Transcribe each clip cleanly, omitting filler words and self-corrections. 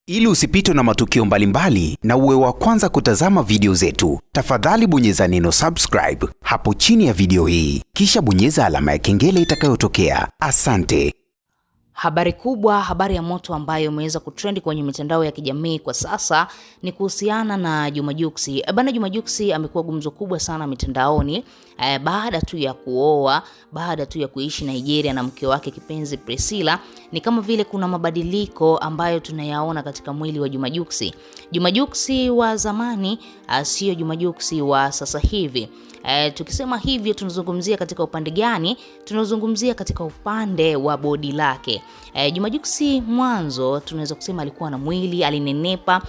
Ili usipitwe na matukio mbalimbali na uwe wa kwanza kutazama video zetu, tafadhali bonyeza neno subscribe hapo chini ya video hii, kisha bonyeza alama ya kengele itakayotokea. Asante. Habari kubwa, habari ya moto ambayo imeweza kutrend kwenye mitandao ya kijamii kwa sasa ni kuhusiana na Juma Jux. Bana, Juma Jux amekuwa gumzo kubwa sana mitandaoni baada tu ya kuoa, baada tu ya kuishi Nigeria na mke wake kipenzi Priscilla. Ni kama vile kuna mabadiliko ambayo tunayaona katika mwili wa Juma Jux. Juma Jux wa zamani sio Juma Jux wa sasa hivi. Tukisema hivyo tunazungumzia katika upande gani? Tunazungumzia katika upande wa body lake. Juma Jux mwanzo tunaweza kusema alikuwa na mwili, alinenepa,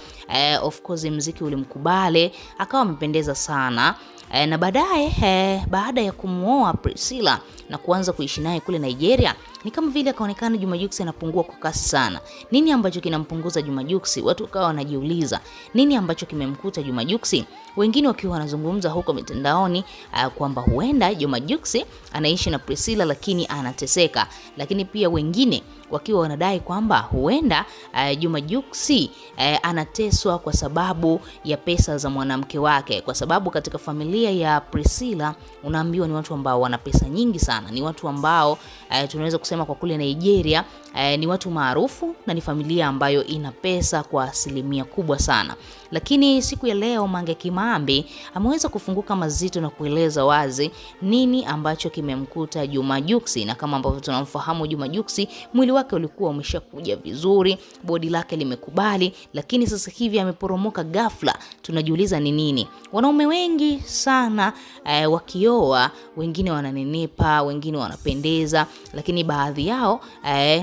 of course muziki ulimkubali, akawa amependeza sana. Na baadaye baada ya kumuoa Priscilla na kuanza kuishi naye kule Nigeria, ni kama vile akaonekana Juma Jux anapungua kwa kasi sana. Nini ambacho kinampunguza Juma Jux? Watu wakawa wanajiuliza nini ambacho kimemkuta Juma Jux, wengine wakiwa wanazungumza huko mitandaoni kwamba huenda Juma Jux anaishi na Priscilla lakini anateseka, lakini pia wengine wakiwa wanadai kwamba huenda Juma Jux anateswa kwa sababu ya pesa za mwanamke wake, kwa sababu katika familia ya Priscilla unaambiwa ni watu ambao wana pesa nyingi sana, ni watu ambao tunaweza kusema kwa kule Nigeria ni watu maarufu na ni familia ambayo ina pesa kwa asilimia kubwa sana. Lakini siku ya leo Mange Kimambi ameweza kufunguka mazito na kueleza wazi nini ambacho kimemkuta Juma Jux. Na kama ambavyo tunamfahamu Juma Jux, mwili wake ulikuwa umeshakuja vizuri, body lake limekubali, lakini sasa hivi ameporomoka ghafla. Tunajiuliza ni nini? Wanaume wengi sana wakioa, wengine wananenepa, wengine wanapendeza, lakini baadhi yao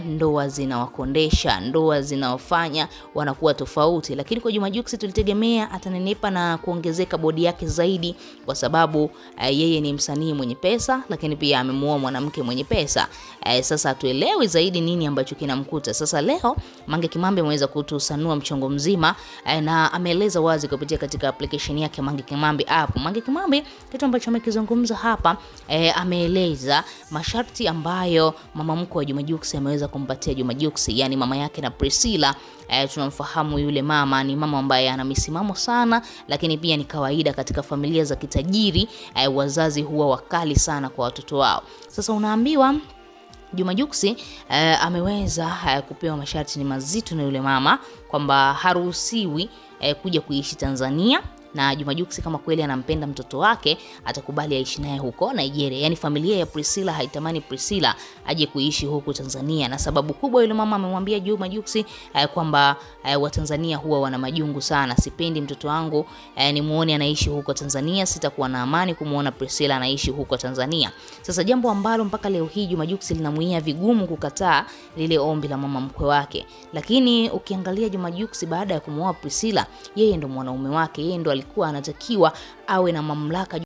ndoa zinawakondesha, ndoa zinawafanya wanakuwa tofauti. Lakini kwa Juma Jux tulitegemea atanenepa na kuongezeka body yake zaidi, kwa sababu yeye ni msanii mwenye pesa, lakini pia amemuoa mwanamke mwenye pesa. Sasa tuelewe zaidi nini ambacho kinamkuta. Sasa leo Mange Kimambi ameweza kutusanua mchongo mzima na ameeleza wazi kupitia katika application yake Mange Kimambi app. Mange Kimambi kitu ambacho amekizungumza hapa, ameeleza masharti ambayo mama mkwe wa Juma Jux ameweza kumpatia Juma Jux, yani mama yake na Priscilla. Tunamfahamu yule mama ni mama ambaye ana misimamo sana, lakini pia ni kawaida katika familia za kitajiri wazazi huwa wakali sana kwa watoto wao. Sasa unaambiwa Juma Jux ameweza kupewa masharti ni mazito na yule mama, kwamba haruhusiwi kuja kuishi Tanzania, na Juma Jux kama kweli anampenda mtoto wake atakubali aishi naye huko Nigeria. Yani familia ya Priscilla haitamani Priscilla aje kuishi huko Tanzania, na sababu kubwa yule mama amemwambia Juma Jux kwamba Watanzania huwa wana majungu sana, sipendi mtoto wangu nimuone anaishi huko Tanzania, sitakuwa na amani kumuona Priscilla anaishi huko Tanzania. Sasa jambo ambalo mpaka leo hii Juma Jux linamuia vigumu kukataa lile ombi la mama mkwe wake. Lakini ukiangalia Juma Jux baada ya kumuoa Priscilla, yeye ndo mwanaume wake, yeye ndo alikuwa anatakiwa awe na mamlaka